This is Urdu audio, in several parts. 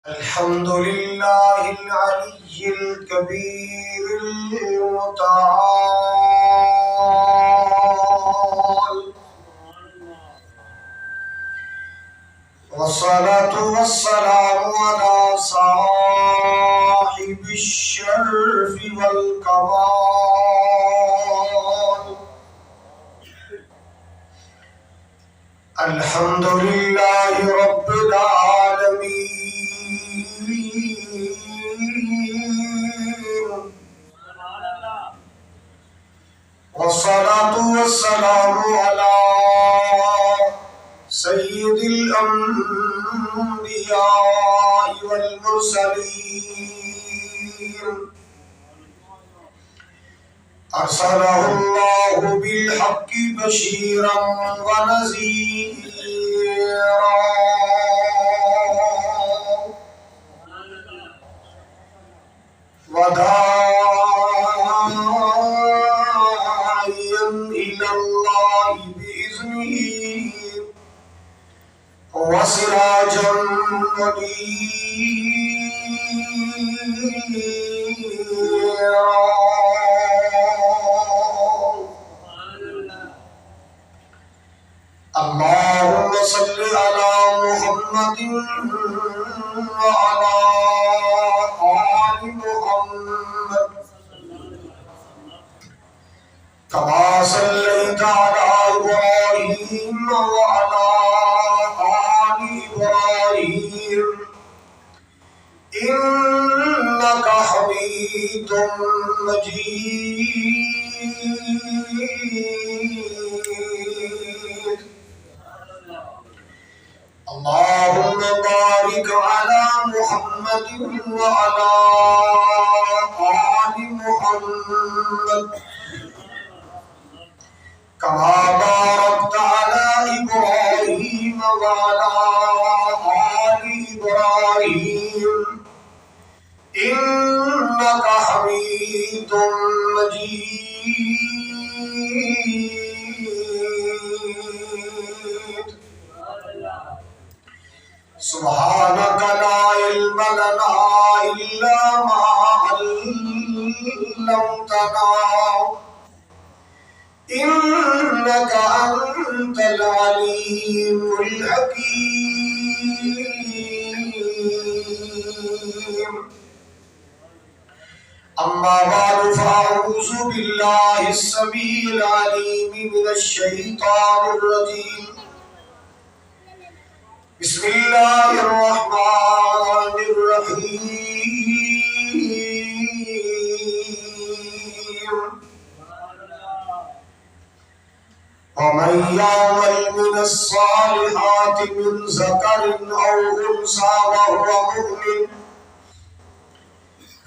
الحمد لله العلي الكبير المتعال، والصلاة والسلام على صاحب الشرف والكمال. الحمد لله رب العالمين، والصلاة والسلام على سيد الأنبياء والمرسلين، أرسله الله بالحق بشيرا ونذيرا وداعيا إلى الله بإذنه وسراجا منيرا. اللهم صل على محمد وعلى آل محمد كما صليت على إبراهيم وعلى آل إبراهيم إنك حميد مجيد. اللهم بارك على محمد وعلى آل محمد كما باركت على إبراهيم وعلى آل إبراهيم إنك حميد مجيد. سبحانك لا علم لنا إلا ما علمتنا إنك أنت العليم الحكيم. أما بعد، فأعوذ بالله السميع العليم من الشيطان الرجيم. بسم الله الرحمن الرحيم. ومن يعمل من الصالحات من ذكر أو أنثى وهو مؤمن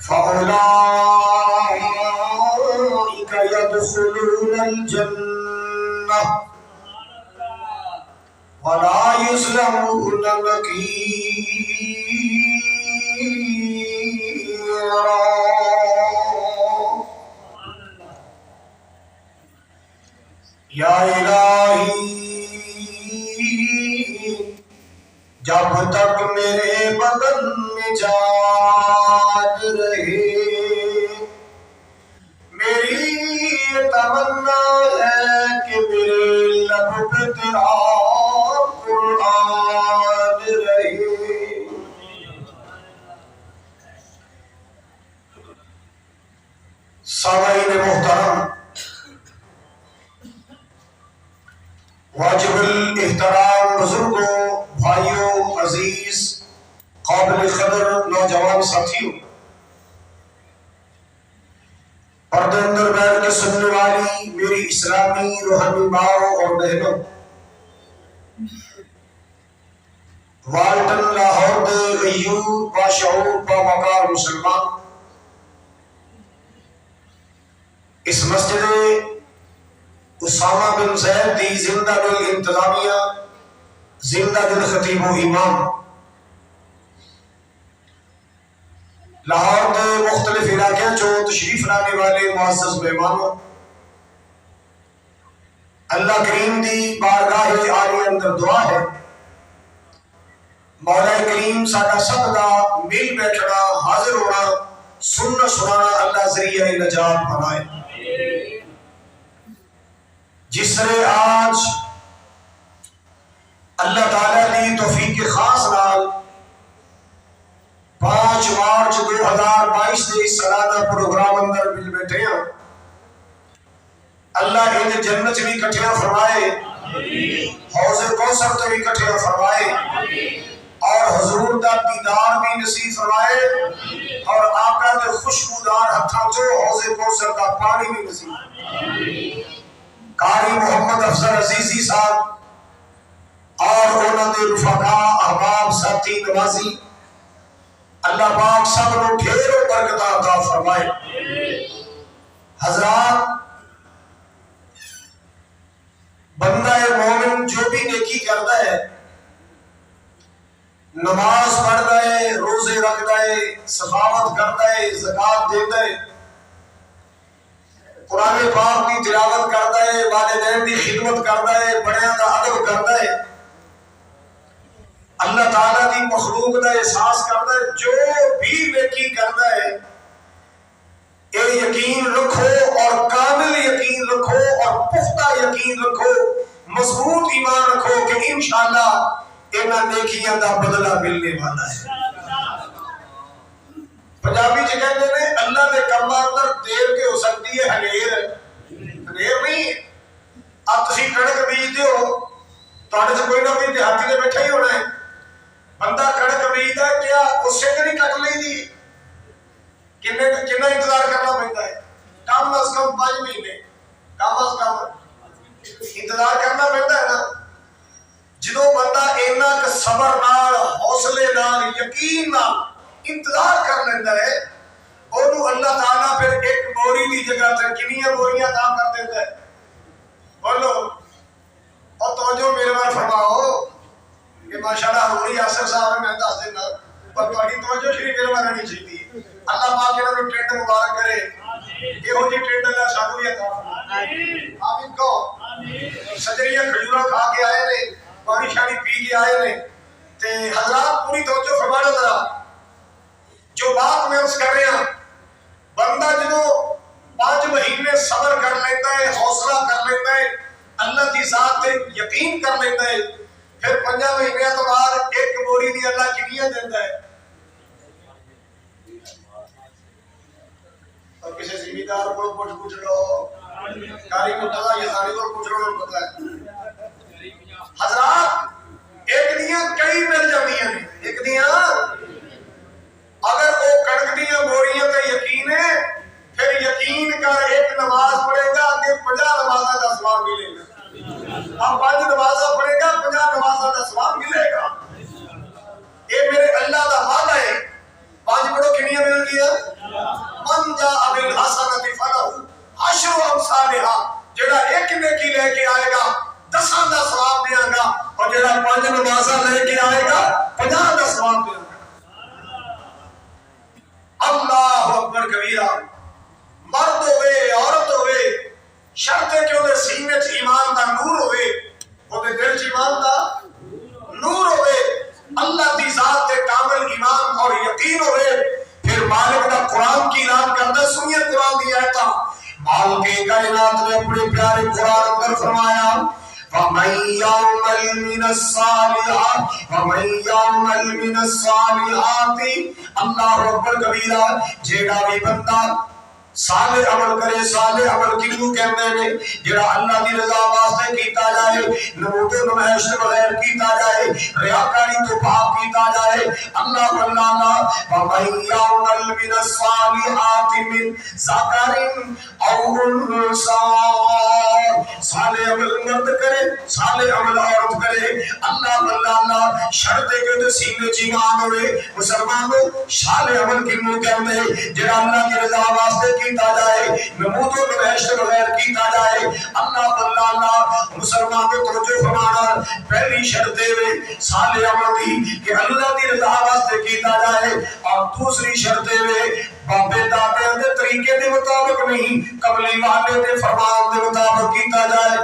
فأولئك يدخلون الجنة ولا يظلمون نقيرا. یا الہی، جب تک میرے بدن میں جان رہے میری یہ تمنا ہے کہ میرے لب پہ تیرا قرآن رہے. سامعین محترم، واجب الاحترام بزرگوں، بھائیوں، عزیز، قابل قدر نوجوان ساتھیوں، پردے اندر بیٹھ کے سننے والی میری اسلامی روحانی ماؤں اور بہنوں، والٹن لاہور دے غیور باشعور باوقار مسلمان، اس مسجد اسامہ بن زید دی زندہ دل انتظامیہ، زندہ دل خطیب و امام، لاہور کے مختلف علاقے جو تشریف لانے والے معزز مہمانوں، اللہ کریم دی بارگاہ عالی اندر دعا ہے مولا کریم ساڈا سب دا مل بیٹھنا حاضر ہونا سننا سنانا اللہ ذریعہ نجات بنائے۔ جس طرح آج اللہ تعالیٰ دی توفیق خاص نال 5 مارچ 2022 دے سالانہ پروگرام اندر مل بیٹھے ہیں، اللہ ان جنت بھی کٹھیاں فرمائے، حوض کوثر تے بھی کٹھیاں فرمائے، اور حضور دا دیدار بھی نصیب فرمائے، اور آقا دے خوشبودار ہتھاں چوں حوض کوثر دا پانی بھی نصیب۔ قاری محمد افضل عزیزی صاحب اور انہوں نے رفقا احباب ساتھی نوازی، اللہ پاک سب نو ڈھیروں برکت عطا فرمائے۔ حضرات، بندہ مومن جو بھی نیکی کرتا ہے، نماز پڑھتا ہے، روزے رکھتا ہے، سخاوت کرتا ہے، زکات دیتا ہے، قرآن پاک کی تلاوت کرتا ہے، والدین کی خدمت کرتا ہے، بڑیاں کا ادب کرتا ہے، اللہ تعالیٰ کی مخلوق کا احساس کرتا ہے، جو بھی نیکی کرتا ہے یہ یقین رکھو اور کامل یقین رکھو اور پختہ یقین رکھو، مضبوط ایمان رکھو کہ انشاءاللہ انہاں نیکیاں دا بدلہ ملنے والا ہے۔ پنجابی چ کہتے ہیں اللہ دے کماں اندر دیر کے ہو سکتی ہے ہنیر نہیں۔ اب تسی کڑک بیجتے ہو، تواڈے سے کوئی نہ کوئی دیہاتی نے بیٹھا ہی ہونا ہے، بندہ کڑک بیجدا ہے، کیا اس سے نہیں کٹ لئی دی؟ کتنا انتظار کرنا پڑتا ہے؟ کم از کم 5 مہینے کم از کم انتظار کرنا پڑتا ہے نا۔ جدو بندہ اینا کہ صبر نال، حوصلے نال، یقین نال انتظار کر لیتا ہے، انہوں اللہ تعالیٰ پھر ایک بوری دی جگہ تے کنیاں بوریاں کام کر دیتا ہے۔ بولو اور توجہ میرے بار فرماؤ کہ ماشاءاللہ حضوری یاسر صاحب میں دس دینا، پر تواڈی توجہ شریف میرے بار نہیں چاہیے۔ اللہ پاک انہاں نوں ٹرینڈ مبارک کرے، یہو جی ٹرینڈ اللہ سانوں بھی عطا فرمائے۔ آمین کہو۔ سجریاں کھجوراں کھا کے آئے نے، پانی شانی پی کے آئے نے، تے حضرات پوری توجہ فرمانا ذرا۔ جو بات میں اس کر رہا، بندہ جدو 5 مہینے صبر کر لیتا ہے، حوصلہ کر لیتا ہے، اللہ کی ذات تے یقین کر لیتا ہے، پھر 5 مہینے تو بعد ایک بوری دی اللہ کنیاں دیتا ہے۔ اور کسی زمیندار کو پوچھ لو، کاری مطلع یہ ساری کو پوچھ لو، پتہ ہے۔ حضرات ایک دیاں کئی مل جاندیاں نے، ایک دیاں اگر وہ کڑک دیاں بوریاں تے یقین ہے، پھر یقین کر ایک نماز پڑھے گا کہ 50 نمازاں کا ثواب ملے گا۔ اب 5 نمازاں پڑھے گا 50 نمازاں کا ثواب ملے گا۔ یہ میرے اللہ کا وعدہ ہے۔ 5 پڑھو کنیاں مل گیا؟ من جاء بالحسنۃ فلہ عشر امثالھا، جڑا ایک نیکی لے کے آئے گا 10 کا ثواب دیا گا، اور جڑا 5 نمازاں لے کے آئے گا 50 کا ثواب دیا گا۔ اللہ اکبر کبیرہ۔ مرد ہوئے عورت ہوئے، شرط ہے کہ وہ سینے چ ایمان دا نور ہوئے، وہ دل چ ایمان دا نور ہوئے، اللہ دی ذات تے کامل ایمان اور یقین ہوئے، پھر مالک دا قرآن کی اعلان کرتا ہے۔ سنیے قرآن دی آیت، مالک کائنات نے اپنے پیارے قرآن اندر فرمایا، وَمَن يَعْمَلْ مِنَ الصَّالِحَاتِ اللہ اکبر کبیرہ۔ جیڑا بھی بندہ صالح عمل کرے، صالح عمل کیوں کہتے ہیں؟ جڑا اللہ دی رضا واسطے کیتا جائے، نمود و نمائش بغیر کیتا جائے، ریاکاری تو پاک کیتا جائے، اللہ اللہ۔ وَمَن يَعْمَلْ مِنَ الصَّالِحَاتِ مِن ذَكَرٍ أَوْ أُنثَىٰ، صالح عمل مرد کرے، صالح عمل عورت کرے، اللہ اللہ۔ شرط ہے کہ سینے چ ایمان ہوئے۔ مسلمانوں صالح عمل کیوں کہتے ہیں؟ جڑا اللہ دی رضا واسطے کیتا جائے، نمود و نمائش بغیر کیتا جائے، اللہ اللہ۔ مسلمانوں توجہ فرمانا، پہلی شرط ہے صالح عمل دی کہ اللہ دی رضا واسطے کیتا جائے، اور دوسری شرط ہے بابے دادے دے طریقے دے مطابق نہیں، قبلی والے دے فرمان دے مطابق کیتا جائے۔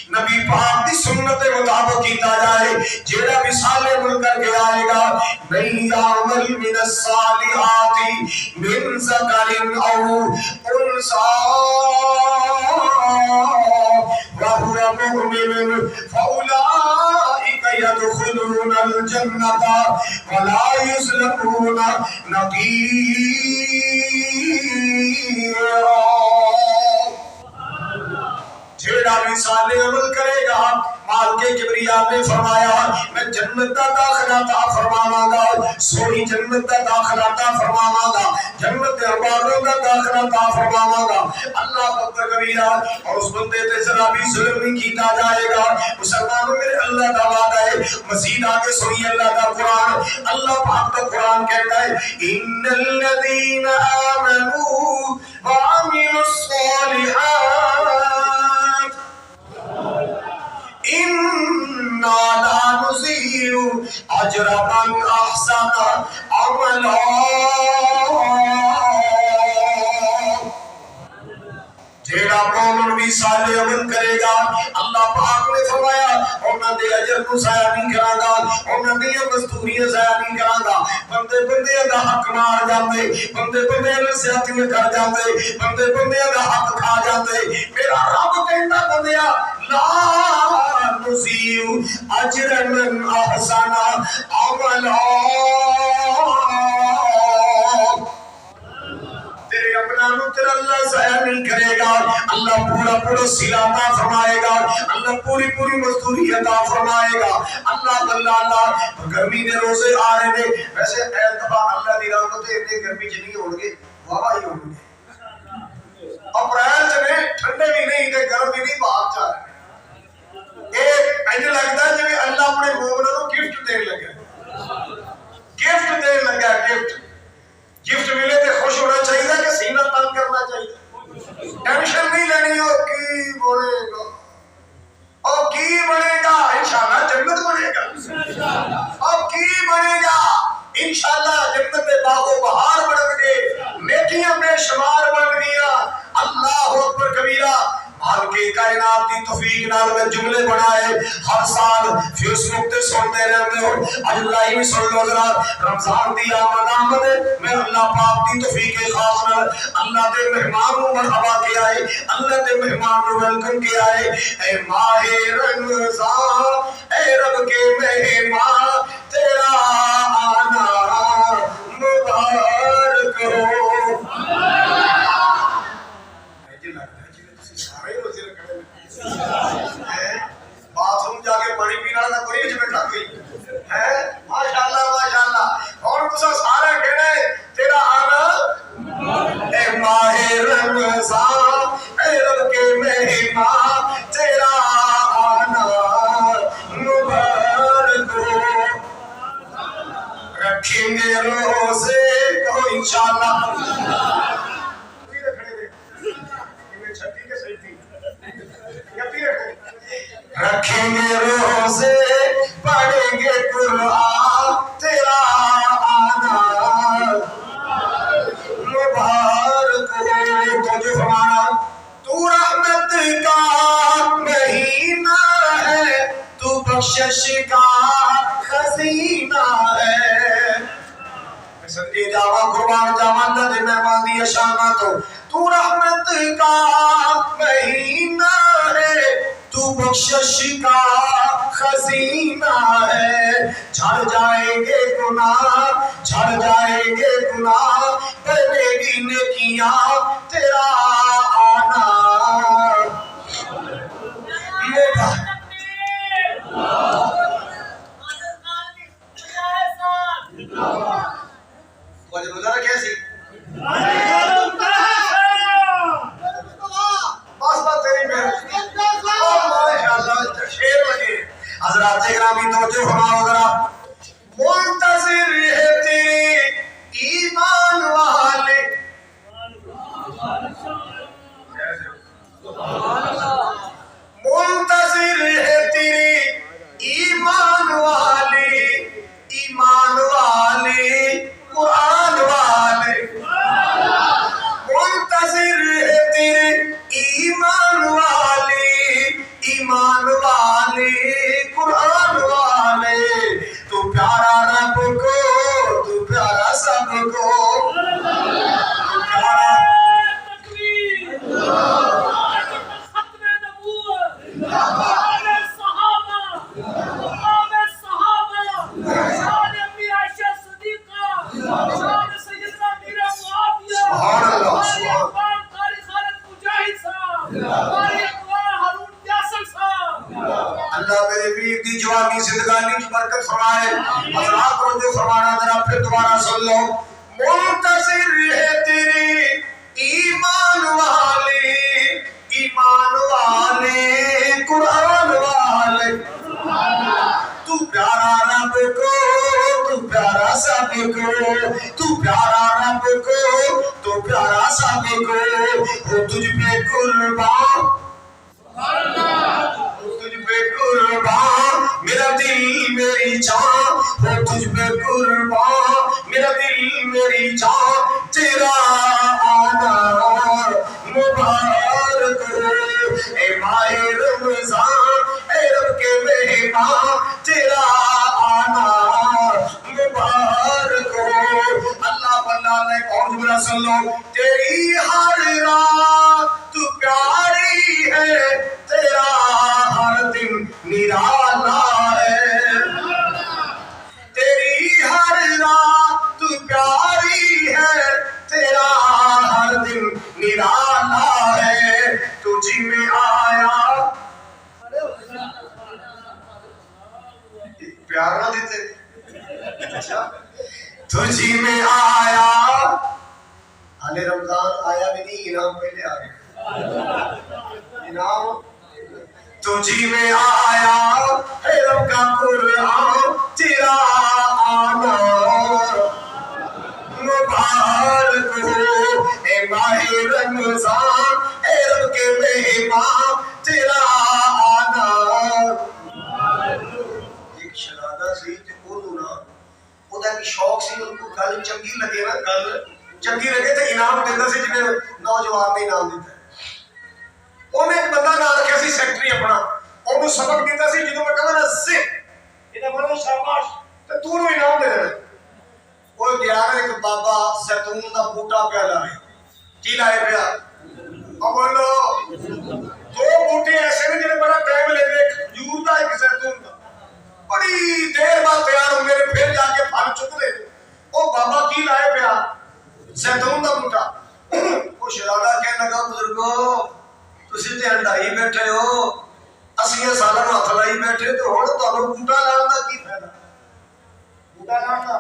نبی پاک دی سنت کے مطابق کیتا جائے جیڑا مثال عمل کر کے آئے گا نہیں یعمل من الصالحات من ذکر او انثى وهو مؤمن فاولئک يدخلون الجنة ولا يظلمون نقيرا جیڑا بھی صالح عمل کرے گا مالک کبریا نے فرمایا میں جنت کا داخلہ عطا فرماواں گا سونی جنت کا داخلہ عطا فرماواں گا جنت کے باغوں کا داخلہ عطا فرماواں گا اللہ اکبر کبیرہ اور اس بندے تے ذرا بھی ظلم نہیں کیتا جائے گا مسلمانوں میرے اللہ کا وعدہ ہے مزید آگے سنیے اللہ کا قرآن اللہ پاک کا قرآن کہتا ہے ان الذین آمنوا وعملوا الصالحات اِنَّا لَا نُضِيعُ أَجْرَ مَنْ أَحْسَنَ عَمَلًا جیڑا مومن بھی صالح عمل کرے گا اللہ پاک نے فرمایا انہاں دے اجر کو ضائع نہیں کراں گا انہاں دی مزدوریاں ضائع نہیں کراں گا بندے بندے دا حق مار جاندے بندے بندے نال زیادتیاں کر جاندے بندے بندے دا حق کھا جاندے میرا رب کہندا بندیا لا نضيع اجر من احسن عملا تیرے اپنا نو تیرا اللہ ضائع نہیں کرے گا اللہ پورا پورا صلہ عطا فرمائے گا اللہ پوری پوری مزدوری عطا فرمائے گا اللہ گرمی دے روزے آ رہے نے ویسے اعتبا اللہ دی رحمت اتنے گرمی چ نہیں ہون گے واہ ہی ہون گے اپریل چ نے ٹھنڈے بھی نہیں تے گرم بھی نہیں باہر چ رہے ایک انج لگتا ہے جویں اللہ اپنے مومنوں کو گفٹ دین لگا گفٹ گفٹ ملے تے خوش ہونا چاہیے کہ سینہ تنگ کرنا چاہیے ٹینشن نہیں لینی ہو کی بنے گا اور کی بنے گا انشاءاللہ جنت بنے گا اور کی بنے گا انشاءاللہ جنت کے باغ و بہار بن گے نیکیاں بے شمار بن گیا اللہ اکبر کبیرہ حالکہ کائنات کی توفیق نال میں جملے بنائے ہر سال فیس مکتے سنتے رہتے ہو اج اللہ ہی سن لو ذرا رمضان دی آمد میں اللہ پاک دی توفیق خاص نال اللہ دے مہمان کو مرحبا کیا ہے اللہ دے مہمان کو ویلکم کیا ہے اے ماہ رمضان اے رب کے مہمان تیرا آنا مبارک ہو باتھ روم جا کے پانی پینا نہ کوئی وچ بیٹھا کوئی ہے ماشاءاللہ اور تسا سارے کہنے تیرا آنا اے ماہ رمضان اے رب کے مہمان تیرا آنا مبارک ہو رکھیں گے روزے کو انشاءاللہ رکھیں گے روزے پڑھیں گے قرآن تیرا آنا مبارک ہو تو جو فرمانا تو رحمت کا مہینہ ہے تو بخشش کا خزینہ ہے سنگی جاوا قربان جاوا اللہ دے مہمان دی شان تو رحمت کا مہینہ ہے تو بخشش کا خزینہ ہے جھڑ جائیں گے گناہ پہلے گی نیکیاں تیرا آنا وجہ گزارا کیسی بس تیری مہربانی شیر لگے حضرات گرامی توجہ فرماؤ ذرا منتظر ہے تیرے ایمان والے منتظر ہے تیرے ایمان والے قرآن والے منتظر ہے تیرے ایمان دوبارہ سن لو، منتظر ہے تیری ایمان والے، ایمان والے قرآن والے، تو پیارا رب کو، تو پیارا سب کو، تو پیارا رب کو، تو پیارا سب کو، وہ تجھ پہ قربان، تجھ پہ قربان میرا دل میری جان، وہ تجھ پہ قربان میرا دل میری جان، تیرا آنا مبارک ہو اے ماہ رمضان، اے رب کے مہمان، تیرا آنا مبارک ہو۔ اللہ بندہ نے اور جملہ سن لو، تیری ہر رات تو پیاری ہے، تیرا ہر دن نرالا ہے، تیری ہر رات تو پیاری ہے، تیرا ہر دن نرالا ہے، تجھ میں آیا پیار نہ دیتے، تجھ میں آیا، حال رمضان آیا بھی نہیں، انعام پہلے آ گیا، انعام تجھ میں آیا ہے رب کا قرآن، تیرا آنا مبارک ہو اے ماہ رمضان، اے رب کے مہمان، تیرا آنا۔ ایک شہزادہ سی تے اونوں نا اودا کی شوق سی، ان کو گل چنگی لگے نا، گل چنگی لگے تے انعام دیندا سی، جویں نوجوان نے انعام دیتا ہے۔ انہیں ایک بندہ نہ رکھا سی سیکٹری اپنا، انہوں سبق دیتا سی، جدوں میں کہا نا سے یہ بڑا شاباش تے تو نوں انعام دے دینا۔ وہ گیا نا ایک بابا زیتون دا بوٹا پہ لائے، کی لائے پیا؟ اور بولو دو بوٹے ایسے نے جنہیں بڑا ٹائم لے دے، ایک کھجور دا ایک زیتون دا، بڑی دیر بعد تیار ہوں میرے، پھر جا کے پھل چک دے۔ وہ بابا کی لائے پیا؟ زیتون دا بوٹا۔ وہ شہزادہ کہنے لگا بزرگو تسی تے ہنڈائی بیٹھے ہو، اسیاں سالاں ہاتھ لائی بیٹھے، تو ہن تانوں بوٹا لان دا کی فائدہ؟ بوٹا لان دا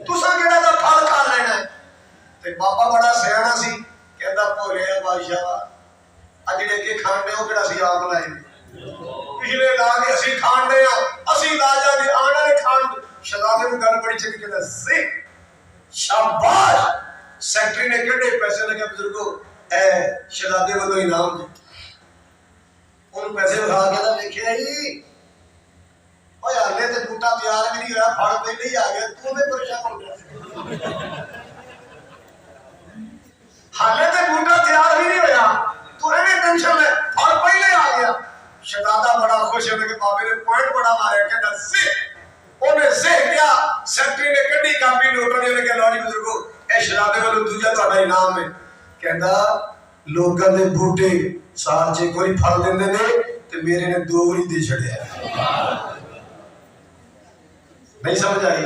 تساں کیڑا دا پھل کھا لینا ہے؟ تے بابا بڑا سیاںا سی، کہندا بھولیا بادشاہ اج جڑے اگے کھان دے او کیڑا سی آپ لائے پچھلے لا کے اسی کھان دے ہاں، اسی لا جا کے آن والے کھان۔ شہزادے نوں گل بڑی چنگی کہندا سی شاباش، سیکٹری نے کہڑے پیسے لگے بزرگو اے شہزادے والوں انعام دے، ان پیسے لگا کے نا لکھیا ہی اوے ہلے تے بوٹا تیار بھی نہیں ہوا، پھڑ پہلے ہی آ گیا، تو تے پریشان ہو گیا، ہلے تے بوٹا تیار بھی نہیں ہوا، تو ایویں ٹینشن لے، پھڑ پہلے آ گیا۔ شہزادہ بڑا خوش ہے کہ بابے نے پوائنٹ بڑا ماریا، کہندا سے انہیں سے کیا، سیکٹری نے کڈی کاپی نوٹاں دی لگے، لو جی بزرگو اے شہزادے والوں دوجا تہاڈا انعام ہے۔ کہندا لوکاں دے بوٹے سال چ کوئی پھل دیندے نے تے میرے نے دو ہی دے چھڑیا، نہیں سمجھ آئی؟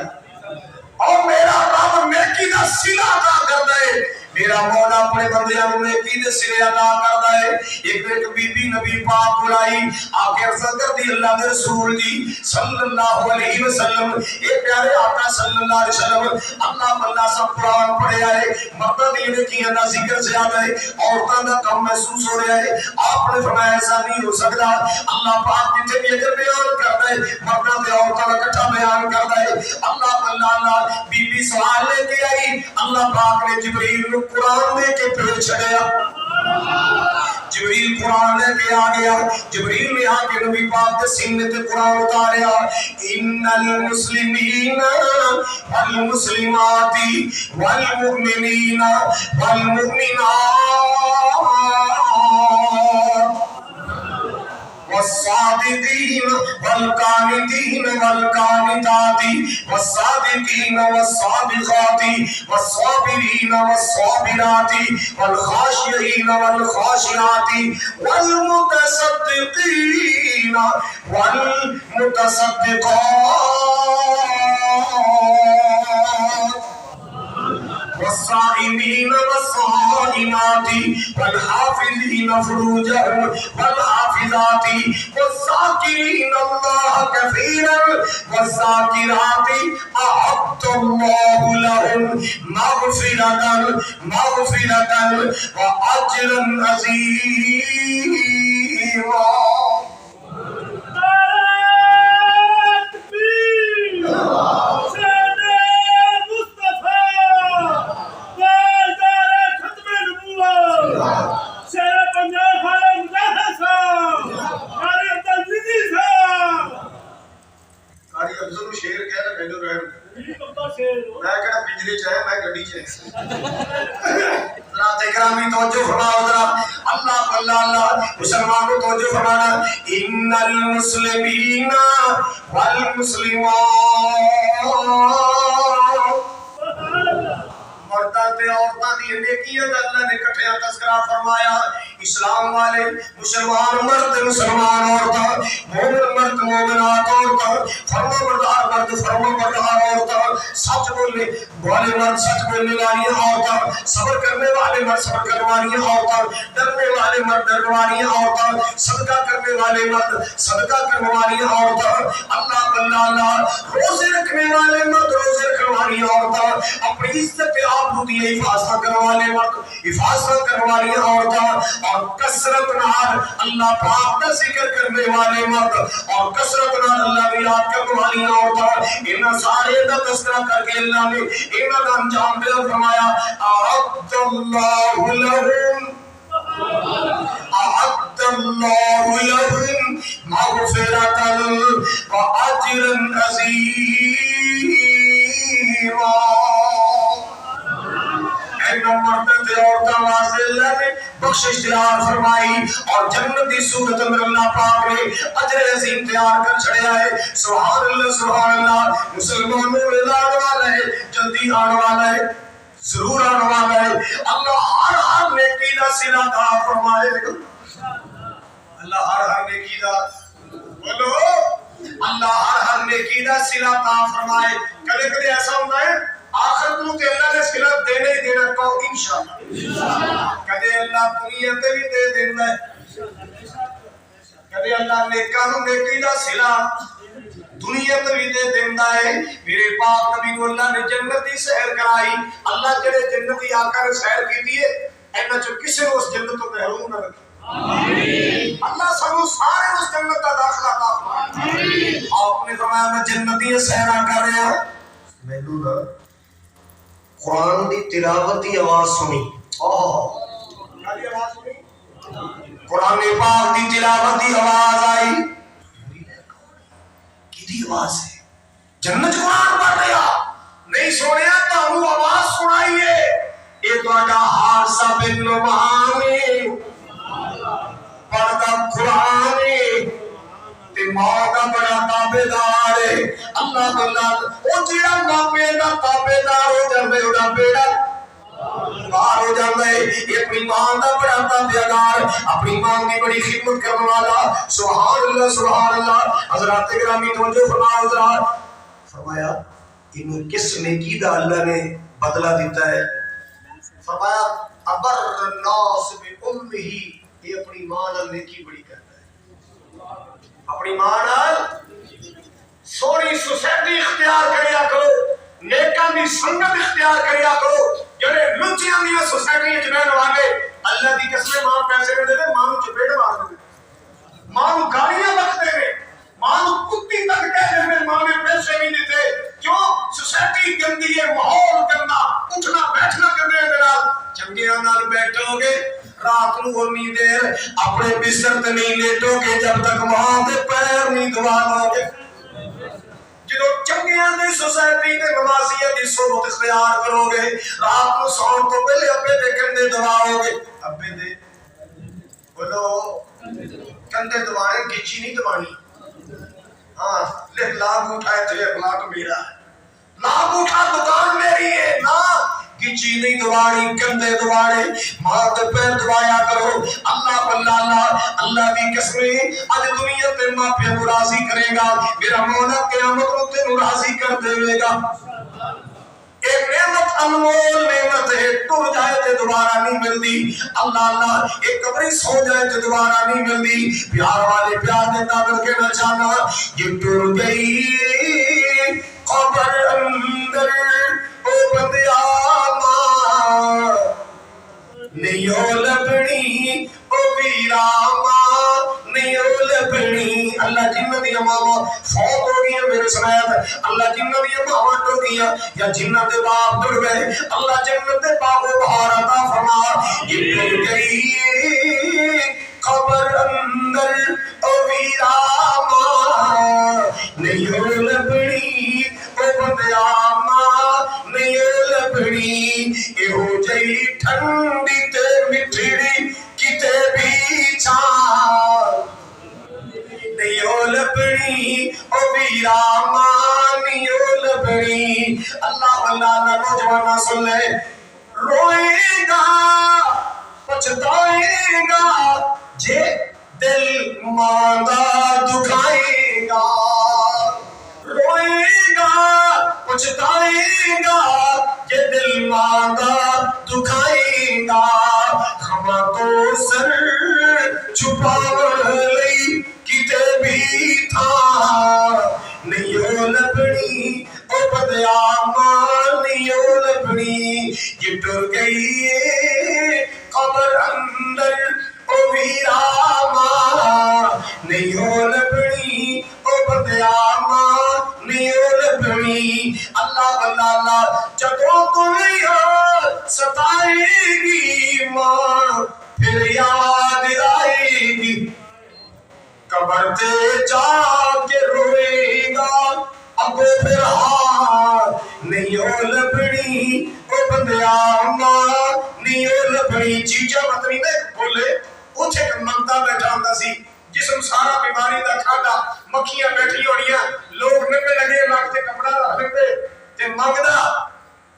اور میرا رب نیکی دا صلہ ادا کردا ہے، میرا مولا اپنے بندیاں نوں نیکی دے صلے ادا کردا ہے۔ ایک بی بی نبی پاک کول آئی، آکے عرض کردی اللہ دے رسول دی صلی اللہ علیہ وسلم، اے پیارے آقا صلی اللہ علیہ وسلم، اللہ بندہ سب قرآن پڑھیا ہے، مرداں دی نیکیاں دا ذکر زیادہ ہے، عورتاں دا کم محسوس ہو رہا ہے، آپ نے فرمایا ایسا نہیں ہو سکتا، اللہ پاک جتنے بھی اگر بیان کردا ہے مرداں تے عورتاں دا اکٹھا بیان کردا ہے۔ اللہ اللہ بی بی سوال لے کے آئی، اللہ پاک نے جبریل نو قرآن دے کے پھر چھڑیا، جبریل قرآن لے کے آ گیا، جبریل نے آ کے نبی پاک کے سینے تے قرآن اتاریا، ان المسلمین والمسلمات والمؤمنین والمؤمنات والصادقين والقانتين والقانتات والصادقين والصادقات والصابرين والصابرات والخاشعين والخاشعات والمتصدقين والمتصدقات والصائمين والصائمات والحافظين فروجهم والحافظات والذاكرين الله كثيرا والذاكرات أعد الله مغفرة وأجرا عظيما. شیر کہہ رہا مینو رہن میں کہنا پنجرے چ ہے میں گڈی چ ذرا گرامی توجہ فرماؤ ذرا اللہ اللہ مسلمانوں توجہ فرمانا ان المسلمین والمسلمات مرداں تے عورتاں دی نیکیاں دا اللہ نے اکٹھے تذکرہ فرمایا. اسلام والے مسلمان مرد مسلمان عورتاں مومن مرد مومنات عورتاں فرما بردار مرد فرما بردار عورتاں سچ بولنے والے مرد سچ بولنے والی عورتاں صبر کرنے والے مرد صبر کرنے والی عورتاں ڈرنے والے مرد ڈرنے والی عورتاں صدقہ کرنے والے مرد صدقہ کرنے والی عورتاں اللہ اللہ روزے رکھنے والے مرد روزے رکھنے والی عورتاں اپنی عزت آبرو دی حفاظت کرنے والے مرد حفاظت کرنے والی عورتاں اور کثرت نال اللہ پاک کا ذکر کرنے والے مرد اور کثرت نال اللہ کی یاد کرنے والی عورتاں ان سارے دا تذکرہ کر کے اللہ نے انہاں دا انجام بیان فرمایا اعد اللہ لهم مغفرۃ واجرا عظیما. عورتوں واسطے اللہ نے بخشش تیار فرمائی اور جنت کی صورت میں اللہ پاک نے اجر عظیم تیار کر چھڑیا ہے. سبحان اللہ مسلمانوں میں آنے والا ہے جلدی آنے والا ہے ضرور آنے والا ہے. اللہ ہر نیکی کا صلہ عطا فرمائے گا. اللہ ہر نیکی کا بولو اللہ ہر نیکی کا صلہ عطا فرمائے. کبھی کبھی ایسا ہوتا ہے آخرت نو تے اللہ نے صلہ دینا ہی دینا کو انشاءاللہ کدے اللہ دنیا تے بھی دے دیندا ہے کدے اللہ نیکاں نو نیکی دا صلہ دنیا تے بھی دے دیندا ہے. میرے پاک نبی کو اللہ نے جنت دی سیر کرائی. اللہ جڑے جنتی آقا نے سیر کیتی ہے انہاں چوں کسے نو اس جنت تو محروم نہ رکھے. آمین. اللہ سانو سارے اس جنت دا داخلہ عطا فرمائے. آپ نے فرمایا میں جنتی سیرا کر رہا ہوں مینوں نہ قرآن دی تلاوت دی آواز سنی. قرآن پاک دی تلاوت دی آواز آئی. کی دی آواز ہے جنت قرآن پڑھ رہا نہیں سنیا تو آواز سنائیے. یہ تہاڈا حارثہ بن نعمان پڑھدا قرآن تے ماں دا بڑا تابعدار ہے. اللہ اللہ او جڑا ماپے دا تابعدار ہو جاوے اودا بیڑا باہر ہو جاتا ہے. یہ اپنی ماں دا بڑا تابعدار اپنی ماں کی بڑی خدمت کرنے والا. سبحان اللہ حضرات گرامی توجہ فرماؤ حضرات. فرمایا انہیں کس نیکی دا اللہ نے بدلہ دیتا ہے. فرمایا ابر الناس بامہ یہ اپنی ماں نال نیکی بڑی کرتا ہے. اپنی ماں نال سونی سوسائٹی اختیار کریا کرو نیکاں دی سنگت اختیار کریا کرو. جڑے لچیاں دی سوسائٹی وچ رہن والے اللہ دی قسم ماں پیسے دے دے ماں نوں چپیڑ مار دے ماں نوں گالیاں بکدے نے ماں نوں کتی تک کہہ دے ماں نے پیسے نہیں دتے. کیوں سوسائٹی گندی ہے ماحول گندا اٹھنا بیٹھنا گندے دے نال. چنگیاں نال بیٹھو گے رات نو اونی دیر اپنے بستر تے نہیں لیٹو گے جب تک ماں دے پیر نہیں دبا لو گے. جدو چنگیاں دی سوسائٹی تے نمازیاں دی صحبت اختیار کرو گے رات نو سون تو پہلے ابے دے کندھے دباؤ گے. ابے دے بولو کندھے دبانے گچی نہیں دبانی. ہاں لے لاگ اٹھائے تھے اخلاق میرا ہے لاگ اٹھا دکان میری ہے نا گچی نہیں دبانی کندھے دبانے ماں تے پیر دبایا کرو. اللہ اللہ دی قسم اج دنیا تے ماپے نو راضی کرے گا میرا مولا قیامت نو تے نو راضی کر دے گا. ایک نعمت انمول نعمت ہے ٹر جائے تے دوبارہ نہیں ملتی. اللہ ایک قبر سو جائے تے دوبارہ نہیں ملتی. پیار والے پیار دیتا کر کے نہ جانا یہ ٹر گئی قبر اندر او بندیا اللہ جنہاں دی ماواں ٹر گئیاں یا جنہاں دے باپ ٹر گئے اللہ جنت دے باغ و بہار عطا فرما یہ ٹر گئی قبر اندر او ویراما نہیں ہو لبنی او بندیاما نہیں ہو لبنی اے ہو جئی ٹھنڈی تے مٹھڑی کتے بھی چھان نہیں ہو لبنی او ویراما نہیں ہو لبنی اللہ اللہ نوجوانہ سن لے روئے گا پچھتائے گا جے دل ماندہ دکھائے گا روئے گا پچھتائے گا جے دل ماندہ دکھائے گا ہما تو سر چھپاوڑ لئی کتے بھی تھا نہیں ہو لبنی او بدیاما نہیں ہو لبنی یہ ٹر گئی قبر اندر او ویراما نہیں ہو لبنی او بدیاما نہیں ہو لبنی اللہ اللہ جدوں تمہیں ستائے گی ماں پھر یاد آئے گی قبر تے جا کے روئے گا ابو پھر ہار نہیں ہو لبنی او بندیاما نہیں ہو لبنی چیچا مطلی نے بولے اوچھے کہ منگتا بیٹھا ہوتا سی جسم سارا بیماری دا کھاٹا مکھیاں بیٹھی ہونیاں لوگ نمے لگے لگتے کپڑا رہ لگتے تے منگدا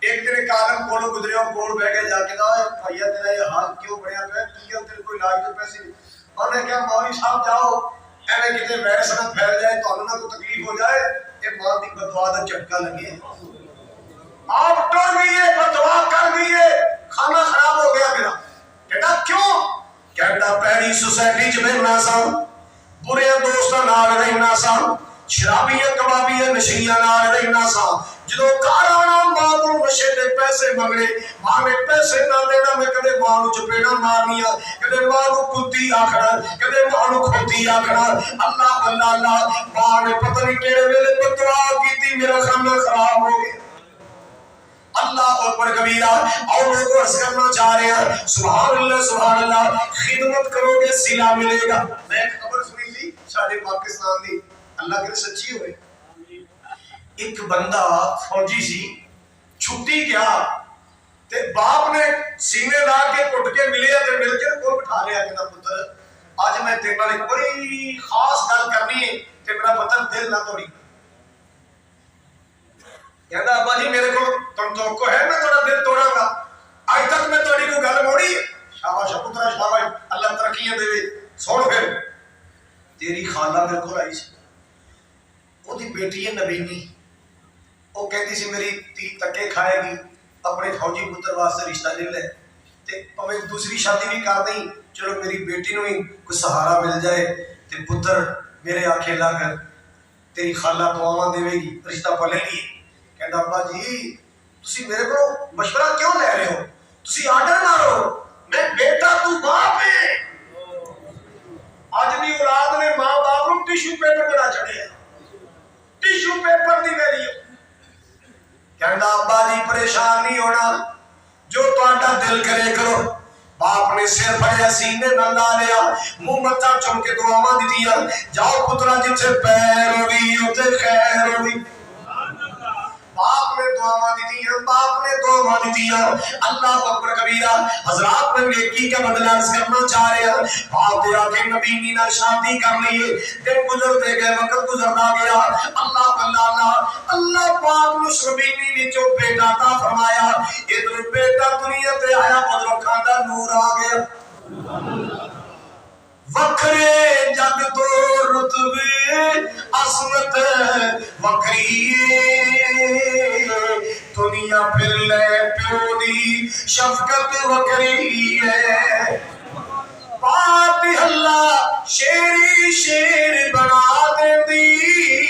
ایک دن ایک آدم کولو گزرے اور کول بہ گئے جا کے دا بھائیا تیرا یہ حال کیوں بڑھیا پہ کیا تیرے کوئی علاج تو پیسے اور نے کہا مولوی صاحب جاؤ ایویں کتے وائرس نہ پھیل جائے تو نہ کو تکلیف ہو جائے یہ ماں دی بدوا دا چٹکا لگے آپ ٹر گئی ہے بدوا کر گئی ہے کھانا خراب ہو گیا میرا کہتا کیوں کہتا پہلی سوسائٹی چ رہنا سا برے دوستاں نال رہنا سا شرابیاں کبابیاں نشیاں نال رہنا سا جدو گھر آنا ماں کو نشے دے پیسے منگنے ماں نے پیسے نہ دینا میں کدے ماں نو چپیڑا مارنیا کدے ماں نو کتی آکھنا کدے ماں نو کھوتی آکھنا اللہ اللہ اللہ ماں نے پتہ نہیں کیڑے ویلے بدعا کیتی میرا کھانا خراب ہو گیا اللہ اکبر کبیرہ اور لوگوں کو عرض کرنا چاہ رہے ہیں سبحان اللہ خدمت کرو گے صلہ ملے گا میں ایک خبر سنی تھی ساڑھے پاکستان دی اللہ کے سچی ہوئے ایک بندہ فوجی سی چھٹی گیا تے باپ نے سینے لا کے کٹ کے ملے تے مل کے کو بٹھا لیا کہ پتر آج میں تیرے نال ایک بڑی خاص گل کرنی ہے تے میرا پتر دل نہ توڑی کہتا ابا جی میرے کو تم توقع ہے میں تھوڑا دل توڑاں گا آج تک میں تھوڑی کو گل موڑی شاباش پترا شاباش اللہ ترقیاں دے سن پھر تیری خالہ میرے کو آئی سی وہ دی بیٹی ہے نبینی وہ کہتی سی میری تی تکے کھائے گی اپنے فوجی پتر واسطے رشتہ لے لے تے پویں دوسری شادی بھی کر دیں چلو میری بیٹی نو ہی کوئی سہارا مل جائے تے پتر میرے آنکھیں لا کر تیری خالہ دعاواں دے گی رشتہ پلے لیے کہتا ابا جی تسی میرے کو مشورہ کیوں لے رہے ہو تسی آرڈر مارو میں بیٹا تو باپ ہے آج دی اولاد نے ماں باپ کو ٹیشو پیپر بنا چڑھے ہیں ٹیشو پیپر دی ویلیو کہتا ابا جی پریشان نہیں ہونا جو تہاڈا دل کرے کرو باپ نے سر پھڑیا سینے نال لا لیا منہ متھا چم کے دعاواں دتیاں جاؤ پترا جتھے پیر ہوئی اوتھے خیر ہوئی باپ نے دعاواں دتیاں باپ نے دعاواں دتیاں اللہ اکبر کبیرہ حضرات میں نیکی کا بدلہ عرض کرنا چاہ رہے ہیں باپ دے آکے نبی مینا شادی کر لیے دن گزرتے گئے وقت گزرتا گیا اللہ اللہ اللہ اللہ پاک نے شربینی وچوں بیٹا عطا فرمایا ادھر بیٹا دنیا تے آیا ادھر اکھاں دا نور آ گیا وکھرے جگ تو رتبے عظمت وکری دنیا پھر لے پیو دی شفقت وکری ہے بات اللہ شیری شیر بنا دے دی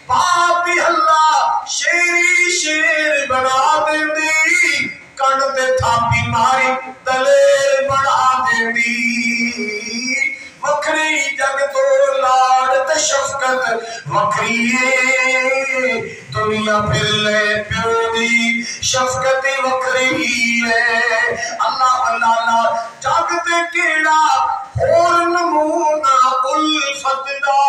بات اللہ شیری شیر بنا دے دی کن تے تھاپی ماری دلیر بنا دے دی وکھری جگ تو لاڑ تے شفقت وکری ہے دنیا پھر لے پیو دی شفقت وکری ہے اللہ اللہ جگ تے کیڑا ہور نمونہ الفت دا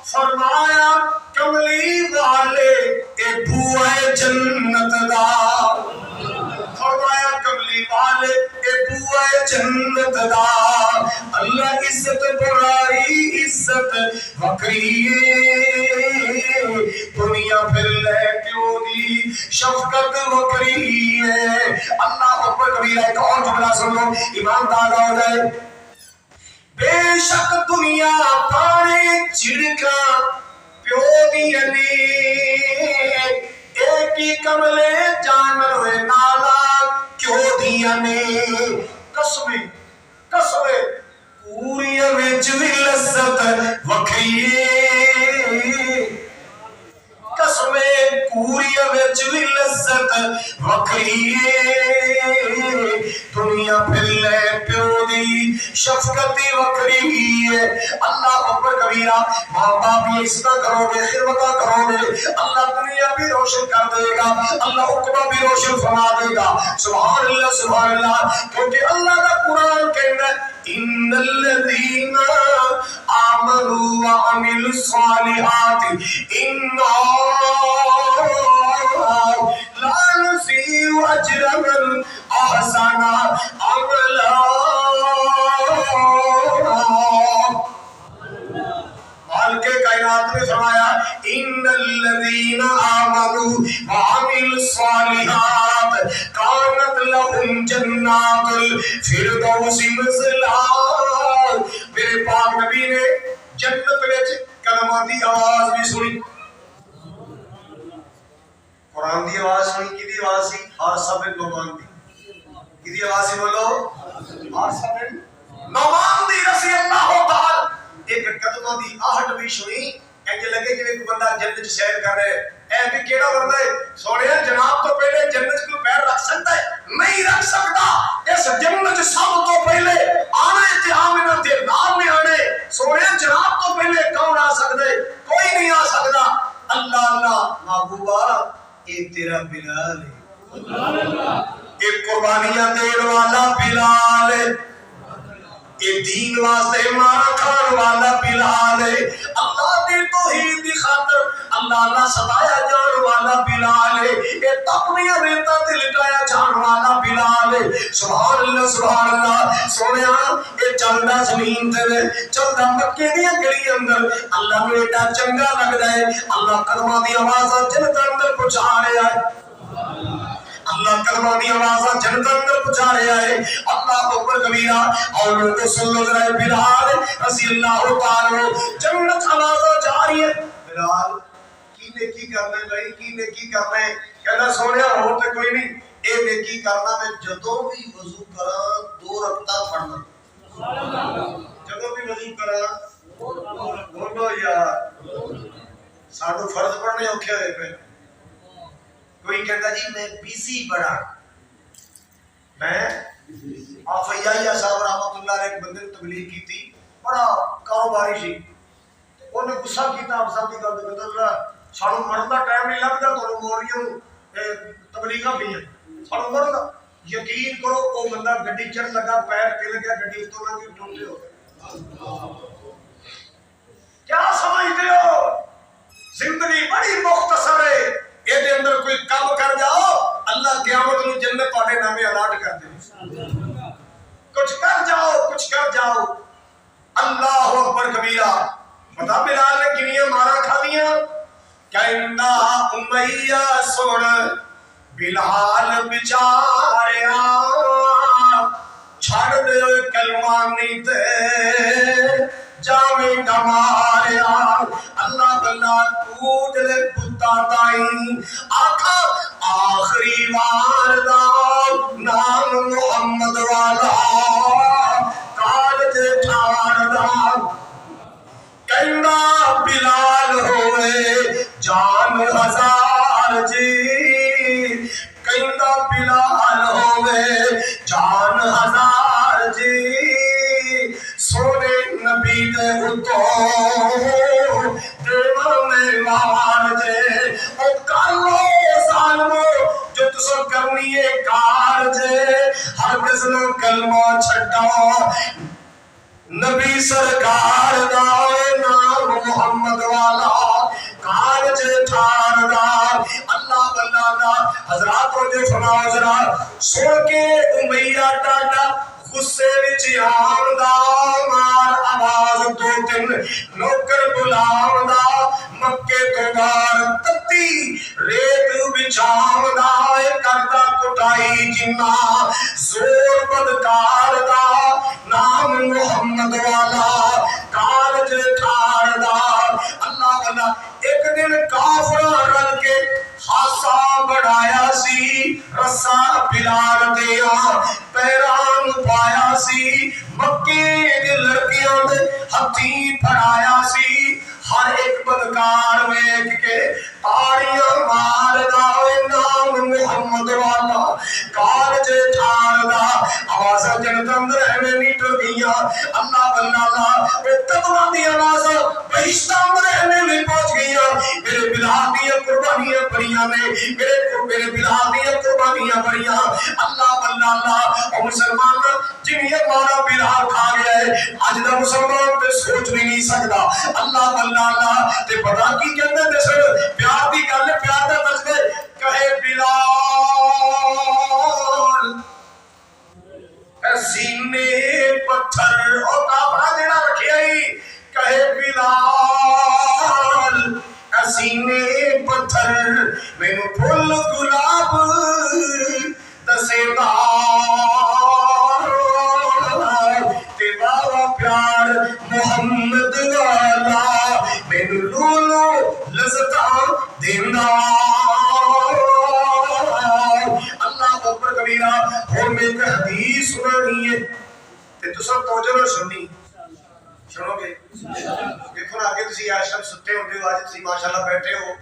فرمایا کملی والے اے بوئے جنت دا فرمایا کملی والے اے بوئے جنت دا اللہ عزت برائی عزت وکری دنیا پھر لے کیوں دی شفقت وکری ہے اللہ اکبر کبیرہ ایک اور جملہ سن لو ایمان دادا ہو جائے بے شک دنیا پانے چڑکا پیو دیا نے ایک ہی کملے جانر ہوئے نالا کیوں دیا نے قسمیں پوری وچ بھی لذت وکھری قسمیں پوری وچ بھی لذت وکھری دنیا پھر لے پیو دی شفقت وکری ہے اللہ اکبر کبیرہ ماں باپ یہ عزت کرو گے خدمت کرو گے اللہ دنیا بھی روشن کر دے گا اللہ عقبہ بھی روشن فرما دے گا سبحان اللہ کیونکہ اللہ کا قرآن کہنا ہے ان الذین آمنوا وعملوا الصالحات انا لا نضيع اجر من احسن عملا مالک کائنات نے فرمایا ان الذین آمنوا وعملوا الصالحات کانت لهم جنات الفردوس نزلا میرے پاک نبی نے جنت وچ کلمہ دی آواز بھی سنی قرآن دی آواز سنی کی دی آواز سی حارثہ بن نعمان دی کی دی آواز سی بولو حارثہ بن نعمان دی رضی اللہ تعالی ایک قدمہ دی آہٹ بھی سنی کہ لگے کہ ایک بندہ جنت سیر کر رہے اے بھی کیڑا بندہ ہے سونے جناب تو پہلے جنت کو پیر رکھ سکتا ہے نہیں رکھ سکتا اس جنت سب تو پہلے آنے اتحام تے نام میں آنے سونے جناب تو پہلے کون آ سکتے کوئی نہیں آ سکتا اللہ اللہ محبوبہ اے تیرا بلال ہے اے قربانیاں دین والا بلال ہے اے دین واسطے مارا کھان والا بلال ہے اللہ دی توحید دی خاطر اللہ نہ ستایا جان والا بلال ہے اے تقویہ ریتا تے لٹایا جان والا بلال ہے سبحان اللہ سونیا اے چلدا زمین تے چلدا مکے دی گلی اندر اللہ نوں ایڈا چنگا لگدا ہے اللہ کلمہ دی آواز جنت اندر پہنچا رہا ہے اللہ کلمہ دی آواز جنت اندر پہنچا رہا ہے اللہ اکبر کبیرہ اور لوگوں سن لو ذرا بلال رضی اللہ تعالی جنت آواز جا رہی ہے بلال کی نیکی کرنا ہے بھائی کی نیکی کرنا ہے کہنا سونیا ہو تے کوئی نہیں اے نیکی کرنا میں جدوں بھی وضو کراں 2 رکعتاں پڑھنا جدوں بھی وضو کراں بولو یار سانو فرض پڑھنے اوکھے ہوئے پہ کوئی کہتا جی میں بیسی بڑا میں آفیہ صاحب رحمت اللہ نے ایک بندے نے تبلیغ کی تھی بڑا کاروباری سی انہیں غصہ کیتا آپ صاحب کی گل کہتا اللہ سانو مرن دا ٹائم نہیں لگدا تو موریوں تبلیغاں پئیاں سانو مرن دا یقین کرو وہ بندہ گڈی چڑھ لگا پیر تل گیا گڈی اتوں لگی ٹوٹے ہو گئے کیا سمجھتے ہو زندگی بڑی مختصر ہے یہ دے اندر کوئی کام کر جاؤ اللہ قیامت نو جنت تواڈے نامے الاٹ کر دے کچھ کر جاؤ اللہ اکبر کبیرہ پتہ بلال نے کنیاں مارا کھا دیاں کہندا امیہ سن بلال بیچاریا چھڑ دے کلمہ نہیں تے جاویں گا ماریا اللہ بلا تو جلے بتا تائیں آخا آخری وار دا نام محمد والا کالج ٹھار دا کہنا بلال ہوئے جان ہزار جی کہنا بلال ہوئے جان ہزار جی سونے نبی دے اتو تو کرنی ہے کارج ہر بزن کلمہ چھڈا نبی سرکار دا نام محمد والا کارج ٹھاردار اللہ بلانا حضرات جو فرماؤ حضرات سن کے امیہ ٹاٹا غصے وچ آندا مار آواز دو تین نوکر بلاوندا مکے تو باہر تتی ریت بچھاوندا کردا کٹائی جنہ زور بدکار دا نام محمد والا کارج ٹھاردار اللہ والا ایک دن کافر رل کے خاصا بڑھایا سی رسا بلال دیا پیران پایا سی مکے دے لڑکیاں دے ہتھی پھڑایا سی ہر ایک بدکار میں کے تاڑیاں مار داوے نام محمد والا کارج ٹھاردا آواز جنت اندر ہمیں نیٹر گیا اللہ بلالہ وہ تبنا دی آواز بہشتہ اندر ہمیں لے پہنچ گیا میرے بلال دیا قربانیاں بڑیاں نے میرے بلال دیا قربانیاں بڑیاں اللہ بلالہ اور مسلمان جن یہ مارا بلال کھا گیا ہے آج دا مسلمان پہ سوچ بھی نہیں سکتا اللہ بلالہ تے پتا کی کہنے دے سر پیار دی گل پیار دا تجھ دے کہے بلال سینے پتھر اور کافرہ دینا رکھے آئی کہے بلال سینے پتھر میں نو پھول گلاب دسیدار تے بابا پیار محمد والا میں نو لولو لذتاں دیندار اللہ اکبر کبیرہ اور میں ایک حدیث سنانی ہے تے تو سب توجہ نہ سننی سنو گے دیکھو نا آگے تسی آج شب ستے ہوتے ہو آج تسی ماشاءاللہ بیٹھے ہو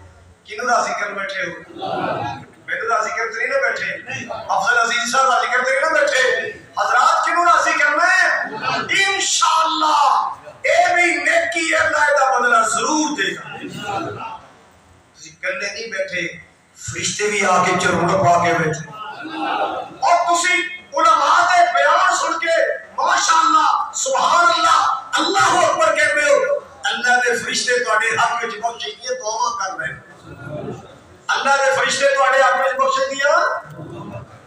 کنو راضی کر بیٹھے ہو میں تو راضی کرتے نہیں نہ بیٹھے افضل عزیز صاحب راضی کرتے نہیں نہ بیٹھے حضرات کنو راضی کرنا ہے انشاءاللہ اے بھی نیکی اللہ دا بدلہ ضرور دے گا تسی کرنے نہیں بیٹھے فرشتے بھی آکے چرونڈ پا کے بیٹھے اور تسی علماء دے بیان سن کے ماشاءاللہ سبحان اللہ اللہ اکبر کہتے ہو اللہ دے فرشتے تواڈے حق وچ بخشش دی دعا کر رہے ہیں اللہ دے فرشتے تواڈے حق وچ بخشش دی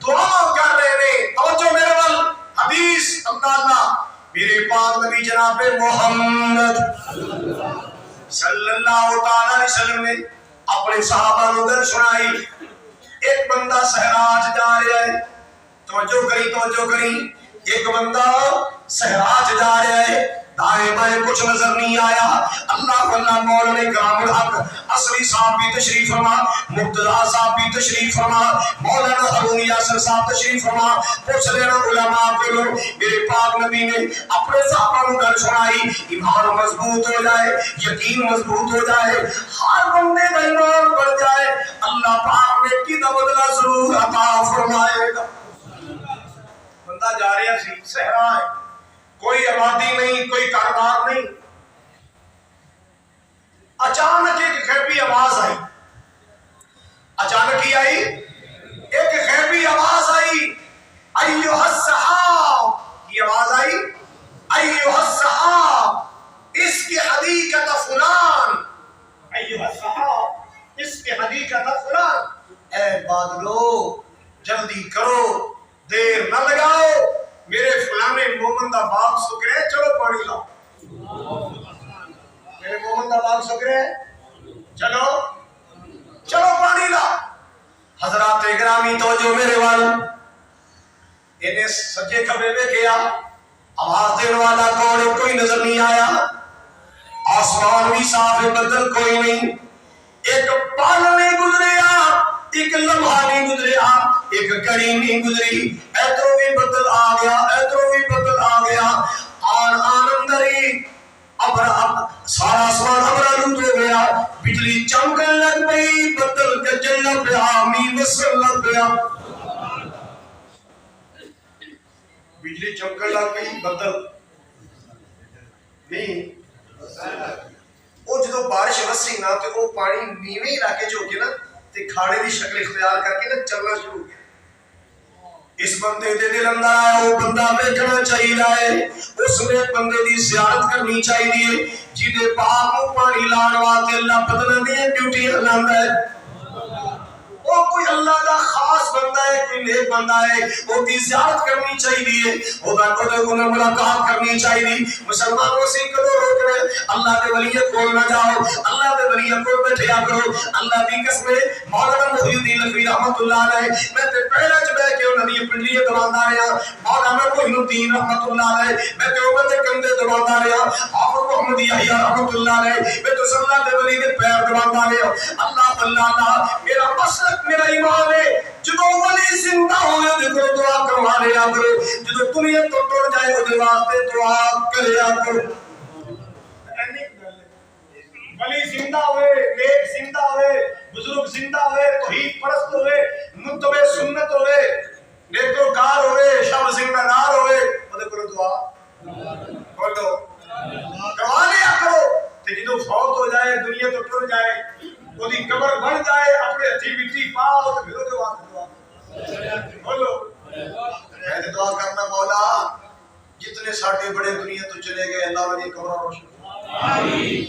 دعا کر رہے ہیں توجہ میرے ول حدیث اللہ میرے پاک نبی جناب محمد صلی اللہ تعالی علیہ وسلم نے اپنے صحابہ نو گل سنائی ایک بندہ صحرا وچ جا رہا ہے توجہ کری ایک بندہ صحرا وچ جا رہا ہے دائیں بائیں کچھ نظر نہیں آیا اللہ اللہ مولانا کرام الحق اصلی صاحب بھی تشریف فرما مرتضی صاحب بھی تشریف فرما مولانا ہارون یاسر صاحب تشریف فرما پوچھ لینا علماء کو میرے پاک نبی نے اپنے صحابہ کو گل سنائی ایمان مضبوط ہو جائے یقین مضبوط ہو جائے ہر بندے کا ایمان بڑھ جائے اللہ پاک نے کی دا بدلہ ضرور عطا فرمائے گا بندہ جا رہا سی صحرا ہے کوئی آبادی نہیں کوئی کاروبار نہیں اچانک ایک غیبی آواز آئی اچانک ہی آئی ایک غیبی آواز آئی ایھا الصحاب کی آواز آئی ایھا الصحاب اس کی حدیقت فلان ایھا الصحاب اس کی حدیقت فلان اے بادلو جلدی کرو دیر نہ لگاؤ میرے فلانے مومن دا باغ سک رہے چلو پانی لاؤ میرے مومن دا باغ سک رہے چلو پانی لاؤ حضرات گرامی توجہ میرے وال انہیں سجے کھبے میں کیا آواز دینے والا کون ہے کوئی نظر نہیں آیا آسمان بھی صاف ہے بدل کوئی نہیں ایک پل نہیں گزریا ایک لمحہ نہیں گزریا ایک گھڑی نہیں گزری ادھروں بھی بدل آ گیا ادھروں بھی بدل آ گیا آن اندر ہی اب سارا آسمان ابرالود ہو گیا بجلی چمکن لگ گئی بدل گرجن لگ گیا می وصل لگ گیا بجلی چمکن لگ گئی بدل نہیں وہ جدو بارش وسی نا تو وہ پانی نیویں علاقے جو ہوگی نا تے کھاڑے دی شکل اختیار کر کے نا چلنا شروع ہو گیا. اس بندے دے دل اندر آیا وہ بندہ ویکھنا چاہیے، اس نے بندے دی زیارت کرنی چاہیے جہدے باغ نوں پانی لان واسطے اللہ بدلن دی ڈیوٹی لاندا ہے. وہ کوئی اللہ دا خاص بندہ ہے، کوئی نیک بندہ ہے، وہ دی زیارت کرنی چاہیے، وہ دا کوئی ملاقات کرنی چاہیے. مسلمانوں سے کدو روک رہے اللہ دے ولی کول نہ جاؤ، اللہ دے ولی کول بیٹھیا کرو. اللہ دی قسم مولانا محی الدین لکھوی رحمت اللہ علیہ میں تے پہلے چ بیٹھ کے انہاں دی پنڈلی دباندا رہیا. مولانا محی الدین رحمت اللہ علیہ میں تے انہاں دے کندھے دباندا رہیا. حافظ محمد یحییٰ رحمت اللہ علیہ میں تے اللہ دے ولی دے پیر دباندا رہیا. اللہ میرا مسلک میرا ایمان ہے، جدو ولی زندہ ہوئے دیکھو دعا کروا لیا کرو، جدو دنیا تو ٹر جائے وہ واسطے دعا کریا کرو. ولی زندہ ہوئے، نیک زندہ ہوئے، بزرگ زندہ ہوئے، توحید پرست ہوئے، متبع سنت ہوئے، نیکوکار ہوئے، شب زندہ دار ہوئے، وہ کرو دعا بولو کروا لیا کرو. جدو فوت ہو جائے دنیا تو ٹر جائے وہی قبر بن جائے اپنے ہتھی مٹی پاؤ تو پھر وہ دعا بولو. میں دعا کرنا مولا جتنے ساڈے بڑے دنیا تو چلے گئے اللہ والی قبر روشن آمین.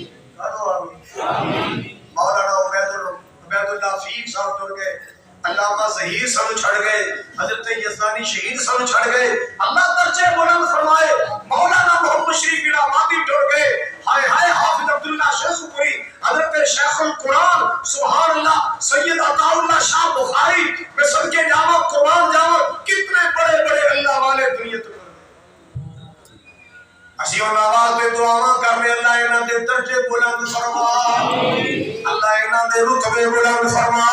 مولانا عبید اللہ فیق صاحب ٹر گئے، علامہ ظہیر صاحب چھڑ گئے، حضرت یزدانی شہید صاحب چھڑ گئے، اللہ درجے بلند فرمائے. مولانا محمد شریف الہامادی ٹر گئے، ہائے ہائے حافظ عبداللہ شیخ پوری، حضرت شیخ القرآن سبحان اللہ سید عطا اللہ شاہ بخاری میں صدقے جاواں قربان جاواں کتنے بڑے بڑے اللہ والے دنیا تو اسی ان آواز پہ دعاواں کرنے اللہ انہاں دے درجے بلند فرما، اللہ انہاں دے رتبے بلند فرما.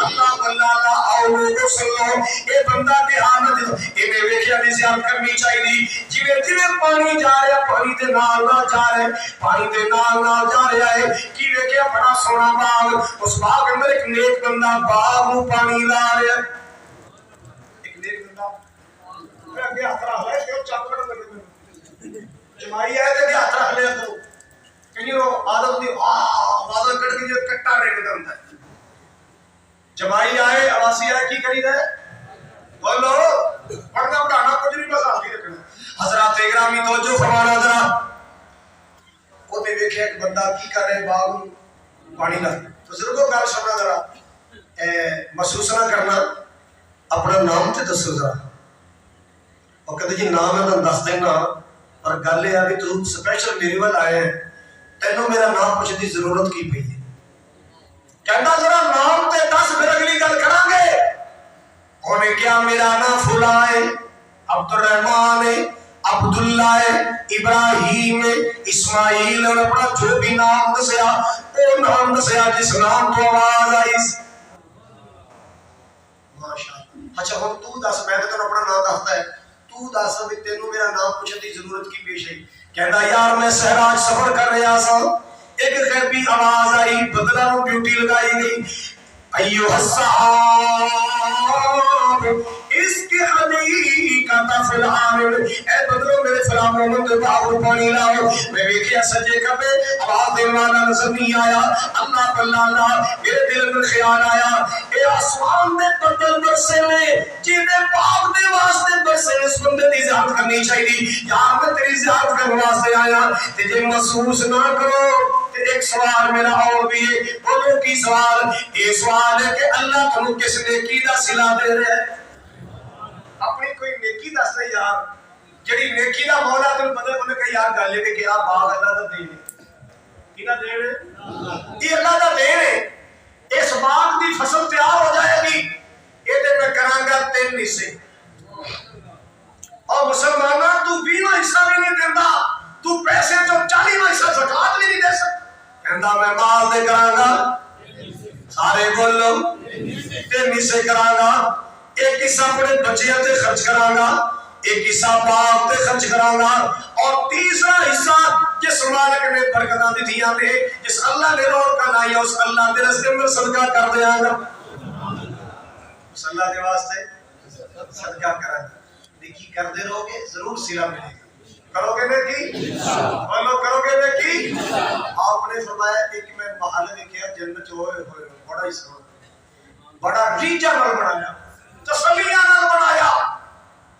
اللہ اللہ آؤ لوگو سنو اے بندہ کے حالت اے میں ویکھیا دی زیارت کرنی چاہیے. جویں جویں پانی جا رہا پانی دے نال نہ جا رہا پانی دے نال نہ جا رہا ہے کی ویکھیا بڑا سونا باغ، اس باغ اندر ایک نیک بندہ باغ نوں پانی لا رہا ہے. ایک نیک بندہ میں اگے ہاتھ رکھ لے کہ چاکر لگے جمائی آئے تھے کہ ہاتھ رکھ لیا کرو کہیں وہ عادت دی آواز کٹ کے جو کٹا ریٹ کرتا ہے. جمائی آئے عواسی آئے کی کری دے بولو پڑھنا پڑھانا کچھ نہیں بس آتی رکھنا. حضرات اکرامی توجہ فرمانا ذرا وہ نے دیکھے ایک بندہ کی کر رہے باغ پانی نہ بزرگوں گل سننا ذرا محسوس نہ کرنا اپنا نام تے دسو ذرا. اور کہتے جی نام ہے میں دس دینا اور گل یہ ہے کہ تو سپیشل میرے وال آئے ہیں تینوں میرا نام پوچھنے کی ضرورت کی پئی ہے. کہتا ذرا نام تے دس پھر اگلی گل کریں گے. انہیں کیا میرا نام فلاں ہے، عبد الرحمان ہے، عبداللہ ہے، ابراہیم ہے، اسماعیل اور اپنا جو بھی نام دسیا وہ نام دسیا جس نام تو آواز آئی. ماشاءاللہ. اچھا ہوں تو دس میں تو اپنا نام دستا ہے تو دس بھی تینوں میرا نام پوچھنے کی ضرورت کی پیش ہے. کہتا یار میں صحرا سفر کر رہا سا ایک غیبی آواز آئی بدلہ نو ڈیوٹی لگائی گئی ایوہ الصحاب اس کے حقیقت فی العالم اے بدلو میرے فلاں مومن دے باہر پانی لاؤ. میں ویکھیا سجے کبے آواز دینے والا نظر نہیں آیا. اللہ اللہ میرے دل میں خیال آیا اے آسمان دے بدل برسے نے جینے پاک دے واسطے برسے اس بندے دی زیارت کرنی چاہیے. یار میں تیری زیارت کرنے واسطے آیا تجھے محسوس نہ کرو. ایک سوال میرا اور بھی ہے بولو کی سوال یہ سوال ہے کہ اللہ تمہیں کس نیکی دا صلہ دے رہے ہیں. اپنی کوئی نیکی دس دے یار جڑی نیکی دا مولا تم بدل انہیں کہا یار گل ہے کہ آپ باغ اللہ دا دین ہے کی نہ دین ہے یہ اللہ دا دین ہے. اس باغ دی فصل تیار ہو جائے گی یہ دے میں کراں گا 3 حصے اور مسلمانہ تو 20واں حصہ بھی نہیں دیندہ تو پیسے جو 40واں حصہ زکات بھی نہیں دے سکتا. کہندا میں مال دے کراں گا سارے بولو 3 حصے کراں گا. ایک حصہ اپنے بچیاں تے خرچ کراں گا، ایک حصہ باپ تے خرچ کراں گا اور تیسرا حصہ جس مالک نے برکتاں دتیاں نے جس اللہ نے رونقاں لائی اس اللہ دے راستے میں صدقہ کر دیاں گا. اس اللہ دے واسطے صدقہ کراں گا. نیکی کردے رہو گے ضرور صلہ ملے گا. کرو گے نیکی بولو کرو گے نیکی. آپ نے فرمایا ایک میں محل دیکھا جنت ہوئے بڑا ہی سونا بڑا ریجا نال بنایا، تسلیاں نال بنایا۔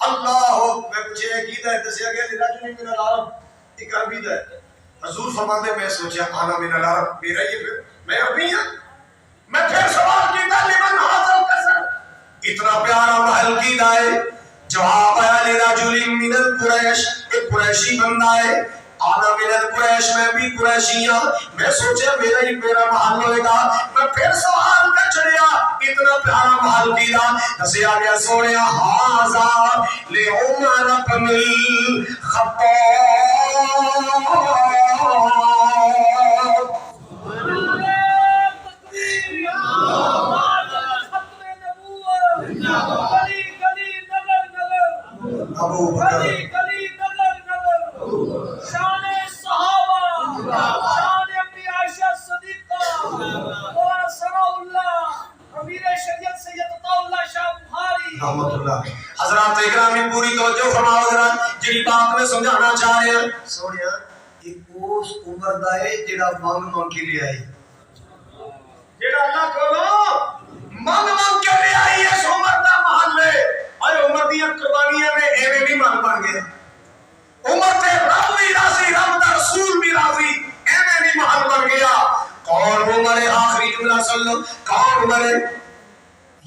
اللہ میں پوچھے کی دا دسیا گیا لرجل من العرب، ایک عربی دا ہے۔ حضور فرماتے میں سوچا انا من العرب، میرا یہ پھر میں عربی ہوں۔ میں پھر سوال کیتا لمن ھذا القصر، اتنا پیارا محل کی دائے؟ جواب آیا لرجل من القریش، ایک قریشی بندہ ہے۔ آنا من القریش، میں بھی قریشی ہوں۔ میں سوچا میرا ہی میرا محل ہوئے گا۔ میں پھر سوال کر چڑیا اتنا پیارا محل کی دا دسیا گیا سونیا ھذا لعمر بن الخطاب۔ ابو بکر شان صحابہ، شان اپنی عائشہ صدیقہ، اور ثناء اللہ امیر شریعت سید عطا اللہ شاہ بخاری رحمت اللہ۔ حضرات اکرامی پوری توجہ فرماؤ حضرات، جی بات میں سمجھانا چاہ رہے ہیں سونیا یہ اس عمر دا ہے جڑا مانگ کے لے آئی، جڑا اللہ کولو مانگ کے لے آئی ہے۔ اس عمر دا محل ہے اور عمر دی قربانیاں میں ایویں نہیں مانگ بن گئے۔ عمر تے رب بھی راضی، رب دا رسول بھی راضی، ایویں نہیں محل بن گیا۔ کون عمر ہے؟ آخری جملہ سن لو، کون عمر ہے؟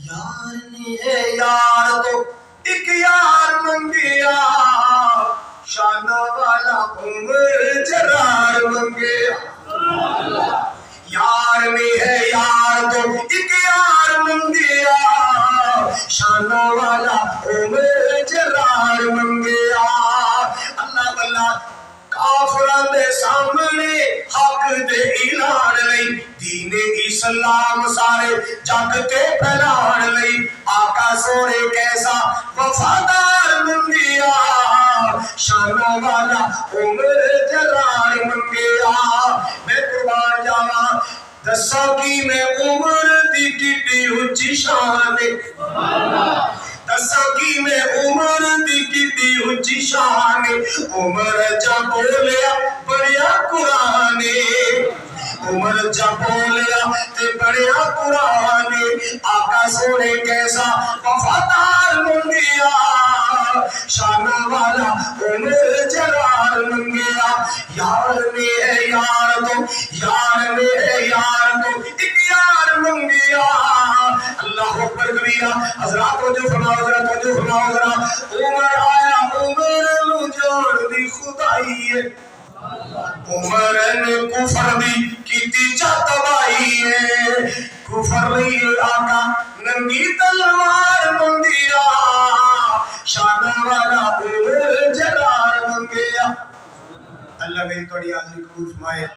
یار نے ہے یار تو ایک یار منگیا، شانہ والا عمر جرار منگیا۔ یار نے ہے یار تو ایک یار منگیا، شانہ والا عمر جرار منگیا۔ اللہ بلّہ کافران دے سامنے حق دے اعلان لئی، دین اسلام سارے جگ تے پھیلان لئی، آقا سونے کیسا وفادار منگیا، شانہ والا عمر جرار منگیا۔ میں قربان جاواں دسا کی میں عمر دی کٹی اچھی شان، دسا کی میں عمر دی کٹی اچھی شان، عمر جا بولیا بڑیا قرآن، عمر جا بولیا تے بڑیا قرآن، آقا سونے کیسا وفادار منگیا، شانہ والا عمر جرار منگیا۔ یار نے ہے یار تو، یار نے ہے یار تو ایک یار منگیا۔ اللہ اکبر کبیرہ۔ حضرات توجہ فرماؤ ذرا، توجہ فرماؤ ذرا۔ عمر آیا عمر نو جان دی خدائی ہے، عمر نے کفر دی کیتی جا تباہی ہے، کفر نہیں آقا ننگی تلوار منگیا، شانہ والا عمر جرار منگیا۔ اللہ میری توڑی حاضری قبول فرمائے۔